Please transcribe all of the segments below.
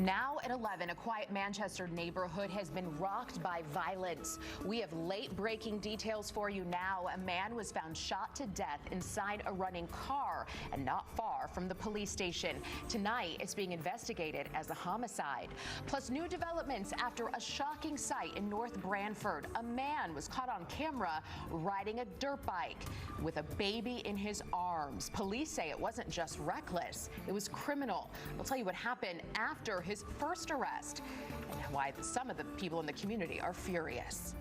Now at 11, a quiet Manchester neighborhood has been rocked by violence. We have late-breaking details for you now. A man was found shot to death inside a running car and not far from the police station. Tonight, it's being investigated as a homicide. Plus, new developments after a shocking sight in North Branford. A man was caught on camera riding a dirt bike with a baby in his arms. Police say it wasn't just reckless, it was criminal. We'll tell you what happened after his first arrest and why some of the people in the community are furious.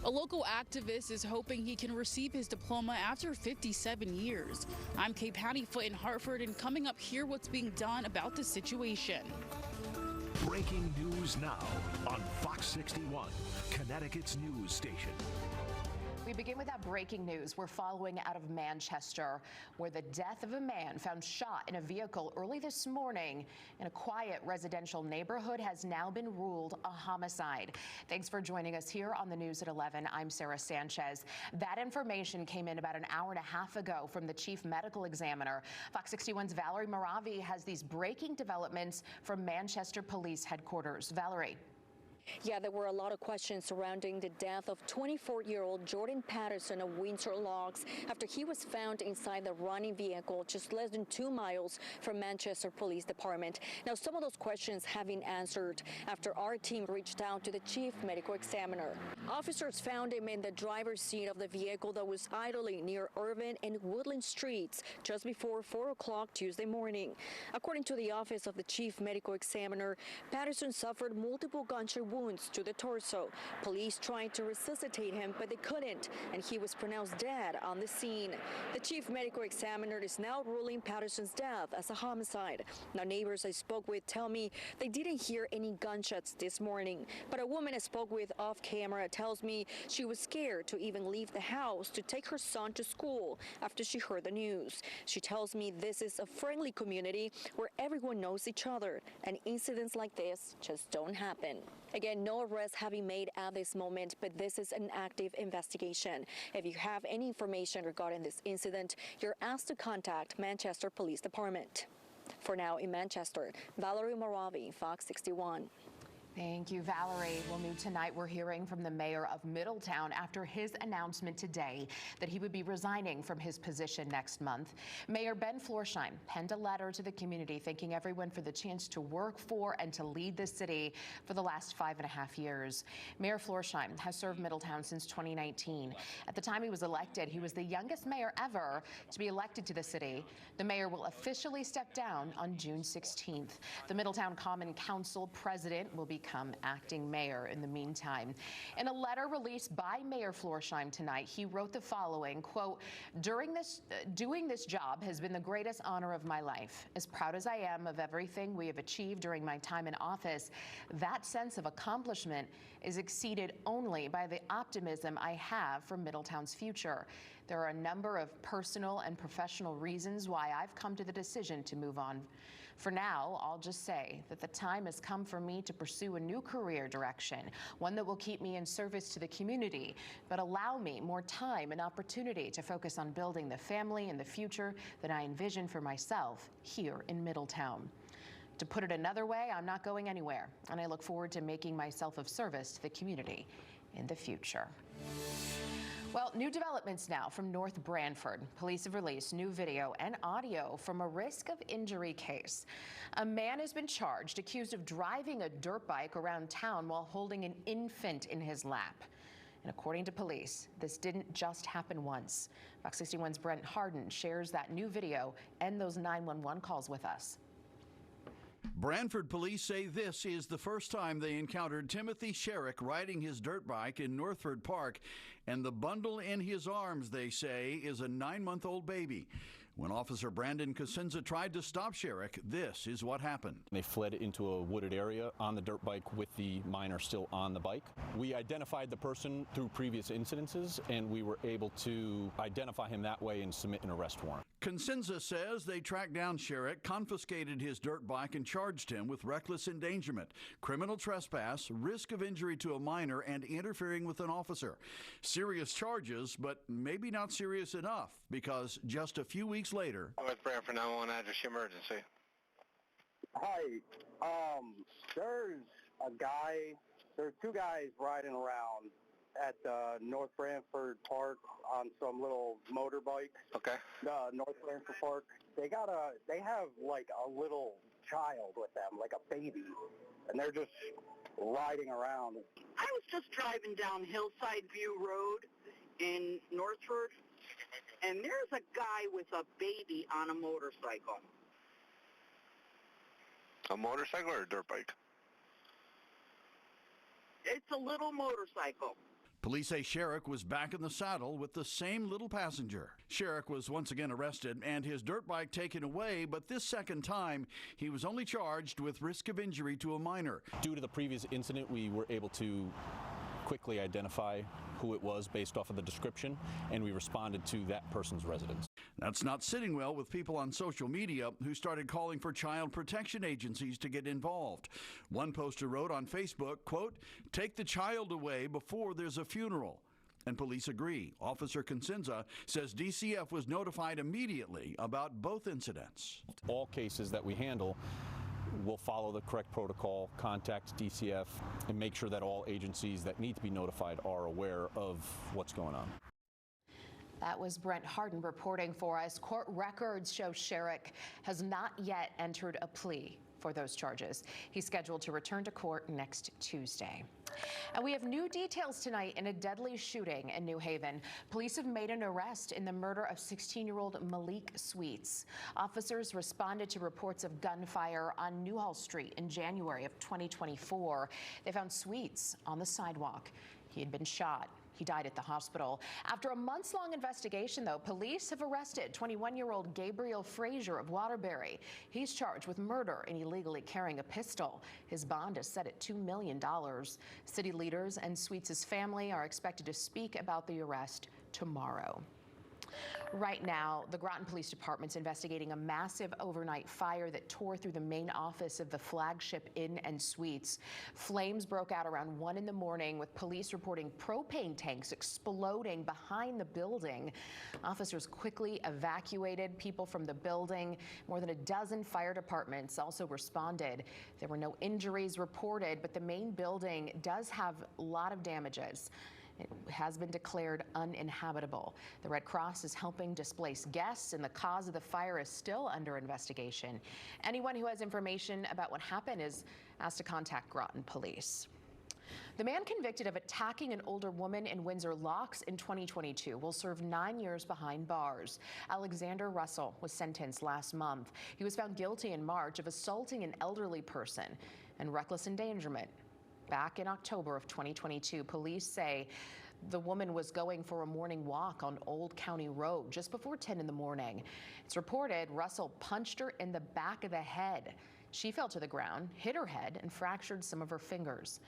A local activist is hoping he can receive his diploma after 57 years. I'm Kay Pattyfoot in Hartford, and coming up here, what's being done about the situation. Breaking news now on Fox 61, Connecticut's news station. We begin with that breaking news we're following out of Manchester, where the death of a man found shot in a vehicle early this morning in a quiet residential neighborhood has now been ruled a homicide. Thanks for joining us here on the news at 11. I'm Sarah Sanchez. That information came in about an hour and a half ago from the chief medical examiner. Fox 61's Valerie Moravi has these breaking developments from Manchester Police Headquarters. Valerie. Yeah, there were a lot of questions surrounding the death of 24-year-old Jordan Patterson of Windsor Locks after he was found inside the running vehicle just less than 2 miles from Manchester Police Department. Now, some of those questions have been answered after our team reached out to the chief medical examiner. Officers found him in the driver's seat of the vehicle that was idling near Irvin and Woodland Streets just before 4 o'clock Tuesday morning. According to the office of the chief medical examiner, Patterson suffered multiple gunshot wounds to the torso. Police tried to resuscitate him, but they couldn't, and he was pronounced dead on the scene. The chief medical examiner is now ruling Patterson's death as a homicide. Now, neighbors I spoke with tell me they didn't hear any gunshots this morning, but a woman I spoke with off camera tells me she was scared to even leave the house to take her son to school after she heard the news. She tells me this is a friendly community where everyone knows each other, and incidents like this just don't happen. Again, no arrests have been made at this moment, but this is an active investigation. If you have any information regarding this incident, you're asked to contact Manchester Police Department. For now in Manchester, Valerie Moravi, Fox 61. Thank you, Valerie. Well, new tonight, we're hearing from the mayor of Middletown after his announcement today that he would be resigning from his position next month. Mayor Ben Florsheim penned a letter to the community thanking everyone for the chance to work for and to lead the city for the last 5.5 years. Mayor Florsheim has served Middletown since 2019. At the time he was elected, he was the youngest mayor ever to be elected to the city. The mayor will officially step down on June 16th. The Middletown Common Council president will become acting mayor in the meantime. In a letter released by Mayor Florsheim tonight, he wrote the following, quote, doing this job has been the greatest honor of my life. As proud as I am of everything we have achieved during my time in office, that sense of accomplishment is exceeded only by the optimism I have for Middletown's future. There are a number of personal and professional reasons why I've come to the decision to move on. For now, I'll just say that the time has come for me to pursue a new career direction, one that will keep me in service to the community, but allow me more time and opportunity to focus on building the family and the future that I envision for myself here in Middletown. To put it another way, I'm not going anywhere, and I look forward to making myself of service to the community in the future. Well, new developments now from North Branford. Police have released new video and audio from a risk of injury case. A man has been charged, accused of driving a dirt bike around town while holding an infant in his lap. And according to police, this didn't just happen once. Fox 61's Brent Harden shares that new video and those 911 calls with us. Branford police say this is the first time they encountered Timothy Sherrick riding his dirt bike in Northford Park, and the bundle in his arms, they say, is a 9-month-old baby. When Officer Brandon Cosenza tried to stop Sherrick, this is what happened. They fled into a wooded area on the dirt bike with the minor still on the bike. We identified the person through previous incidences, and we were able to identify him that way and submit an arrest warrant. Cosenza says they tracked down Sherrick, confiscated his dirt bike, and charged him with reckless endangerment, criminal trespass, risk of injury to a minor, and interfering with an officer. Serious charges, but maybe not serious enough, because just a few weeks later, North Branford 911, address emergency. Hi. There's two guys riding around at North Branford Park on some little motorbikes. Okay. North Branford Park. They have like a little child with them, like a baby, and they're just riding around. I was just driving down Hillside View Road in Northford, and there's a guy with a baby on a motorcycle. A motorcycle or a dirt bike? It's a little motorcycle. Police say Sherrick was back in the saddle with the same little passenger. Sherrick was once again arrested and his dirt bike taken away, but this second time he was only charged with risk of injury to a minor. Due to the previous incident, we were able to quickly identify who it was based off of the description, and we responded to that person's residence. That's not sitting well with people on social media who started calling for child protection agencies to get involved. One poster wrote on Facebook, quote, "Take the child away before there's a funeral." And police agree. Officer Consenza says DCF was notified immediately about both incidents. All cases that we handle will follow the correct protocol, contact DCF, and make sure that all agencies that need to be notified are aware of what's going on. That was Brent Harden reporting for us. Court records show Sherrick has not yet entered a plea for those charges. He's scheduled to return to court next Tuesday. And we have new details tonight in a deadly shooting in New Haven. Police have made an arrest in the murder of 16-year-old Malik Sweets. Officers responded to reports of gunfire on Newhall Street in January of 2024. They found Sweets on the sidewalk. He had been shot. He died at the hospital. After a months-long investigation, though, police have arrested 21-year-old Gabriel Frazier of Waterbury. He's charged with murder and illegally carrying a pistol. His bond is set at $2 million. City leaders and Sweets' family are expected to speak about the arrest tomorrow. Right now, the Groton Police Department's investigating a massive overnight fire that tore through the main office of the flagship Inn and Suites. Flames broke out around 1 in the morning, with police reporting propane tanks exploding behind the building. Officers quickly evacuated people from the building. More than a dozen fire departments also responded. There were no injuries reported, but the main building does have a lot of damages. It has been declared uninhabitable. The Red Cross is helping displace guests, and the cause of the fire is still under investigation. Anyone who has information about what happened is asked to contact Groton Police. The man convicted of attacking an older woman in Windsor Locks in 2022 will serve 9 years behind bars. Alexander Russell was sentenced last month. He was found guilty in March of assaulting an elderly person and reckless endangerment. Back in October of 2022, police say the woman was going for a morning walk on Old County Road just before 10 in the morning. It's reported Russell punched her in the back of the head. She fell to the ground, hit her head, and fractured some of her fingers.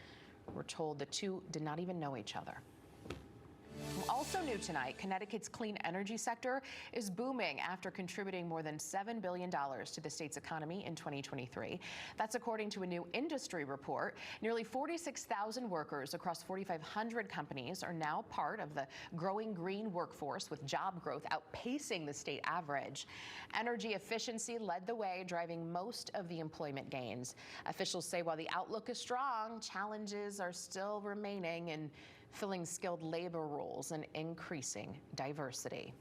We're told the two did not even know each other. Also new tonight, Connecticut's clean energy sector is booming after contributing more than $7 billion to the state's economy in 2023. That's according to a new industry report. Nearly 46,000 workers across 4,500 companies are now part of the growing green workforce, with job growth outpacing the state average. Energy efficiency led the way, driving most of the employment gains. Officials say while the outlook is strong, challenges are still remaining in filling skilled labor roles and increasing diversity.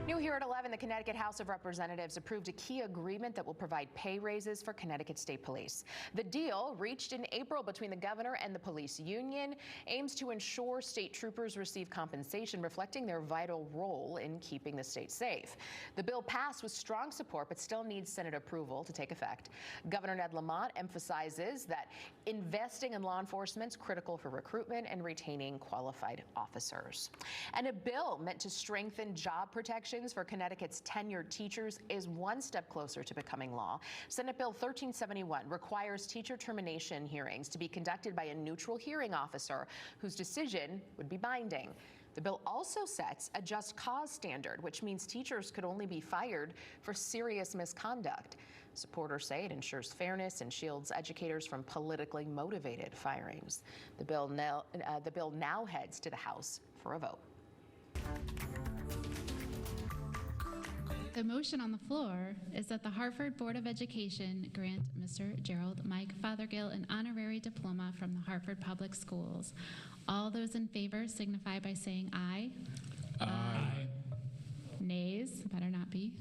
New here at 11, the Connecticut House of Representatives approved a key agreement that will provide pay raises for Connecticut State Police. The deal, reached in April between the governor and the police union, aims to ensure state troopers receive compensation reflecting their vital role in keeping the state safe. The bill passed with strong support, but still needs Senate approval to take effect. Governor Ned Lamont emphasizes that investing in law enforcement is critical for recruitment and retaining qualified officers. And a bill meant to strengthen job protections for Connecticut's tenured teachers is one step closer to becoming law. Senate Bill 1371 requires teacher termination hearings to be conducted by a neutral hearing officer whose decision would be binding. The bill also sets a just cause standard, which means teachers could only be fired for serious misconduct. Supporters say it ensures fairness and shields educators from politically motivated firings. The bill now heads to the House for a vote. The motion on the floor is that the Hartford Board of Education grant Mr. Gerald Mike Fothergill an honorary diploma from the Hartford Public Schools. All those in favor signify by saying aye. Aye. Nays, better not be.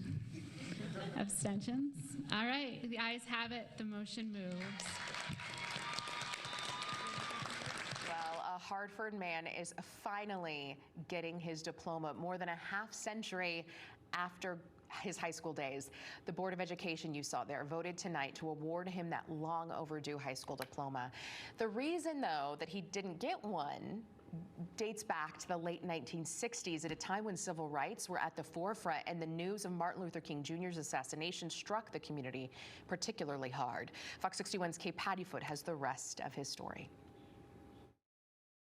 Abstentions? All right, the ayes have it. The motion moves. Well, a Hartford man is finally getting his diploma more than a half century after his high school days. The Board of Education you saw there voted tonight to award him that long overdue high school diploma. The reason, though, that he didn't get one dates back to the late 1960s, at a time when civil rights were at the forefront and the news of Martin Luther King Jr.'s assassination struck the community particularly hard. Fox 61's Kay Pattyfoot has the rest of his story.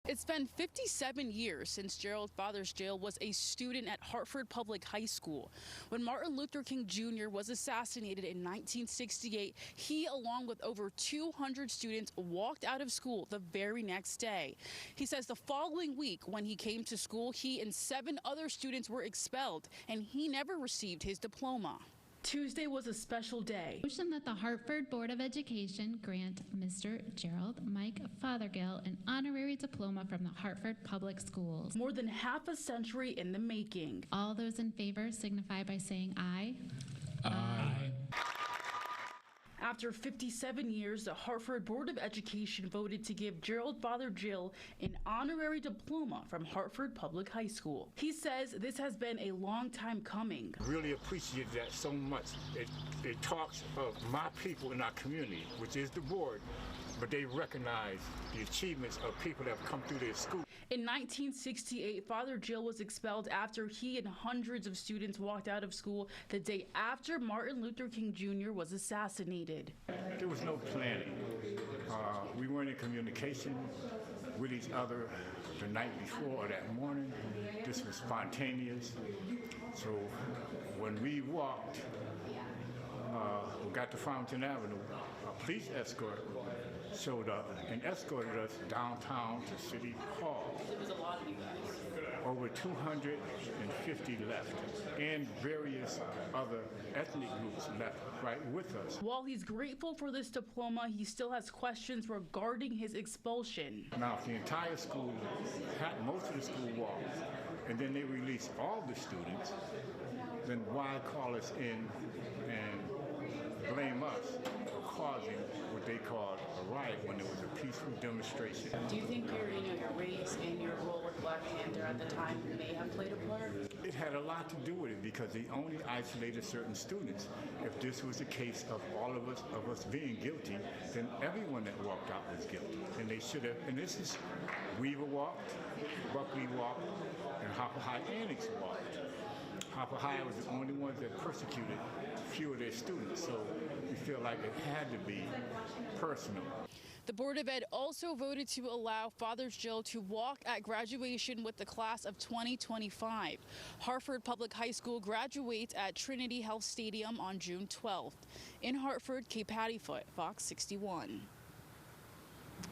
It's been 57 years since Gerald Fothergill was a student at Hartford Public High School. When Martin Luther King Jr. was assassinated in 1968, he, along with over 200 students, walked out of school the very next day. He says the following week, when he came to school, he and 7 other students were expelled, and he never received his diploma. Tuesday was a special day. Motion that the Hartford Board of Education grant Mr. Gerald Mike Fothergill an honorary diploma from the Hartford Public Schools. More than half a century in the making. All those in favor signify by saying aye. Aye. After 57 years, the Hartford Board of Education voted to give Gerald Fothergill an honorary diploma from Hartford Public High School. He says this has been a long time coming. Really appreciate that so much. It talks of my people in our community, which is the board, but they recognize the achievements of people that have come through their school. In 1968, Fothergill was expelled after he and hundreds of students walked out of school the day after Martin Luther King Jr. was assassinated. There was no planning. We weren't in communication with each other the night before or that morning. This was spontaneous. So when we walked, we got to Fountain Avenue, a police escort showed up and escorted us downtown to City Hall. There was a lot of you guys. Over 250 left, and various other ethnic groups left right with us. While he's grateful for this diploma, he still has questions regarding his expulsion. Now, if the entire school, most of the school walked, and then they released all the students, then why call us in and blame us for causing what they called a riot when there was a peaceful demonstration? Do you think your race and your role with Black Panther at the time may have played a part? It had a lot to do with it because they only isolated certain students. If this was a case of all of us being guilty, then everyone that walked out was guilty. And they should have, and this is, Weaver walked, Buckley walked, and Hopper High Annex walked. Hopper High was the only ones that persecuted few of their students, so we feel like it had to be personal. The Board of Ed also voted to allow Fothergill to walk at graduation with the class of 2025. Hartford Public High School graduates at Trinity Health Stadium on June 12th. In Hartford, Kay Pattyfoot, Fox 61.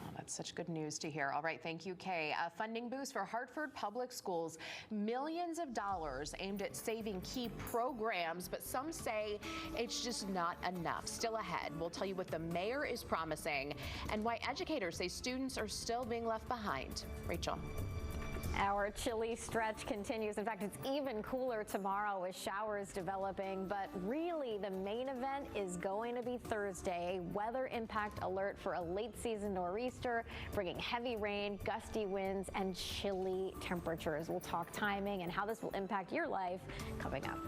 Oh, that's such good news to hear. All right, thank you, Kay. A funding boost for Hartford Public Schools. Millions of dollars aimed at saving key programs, but some say it's just not enough. Still ahead, we'll tell you what the mayor is promising and why educators say students are still being left behind. Rachel. Our chilly stretch continues. In fact, it's even cooler tomorrow with showers developing. But really, the main event is going to be Thursday. Weather impact alert for a late season nor'easter, bringing heavy rain, gusty winds, and chilly temperatures. We'll talk timing and how this will impact your life coming up.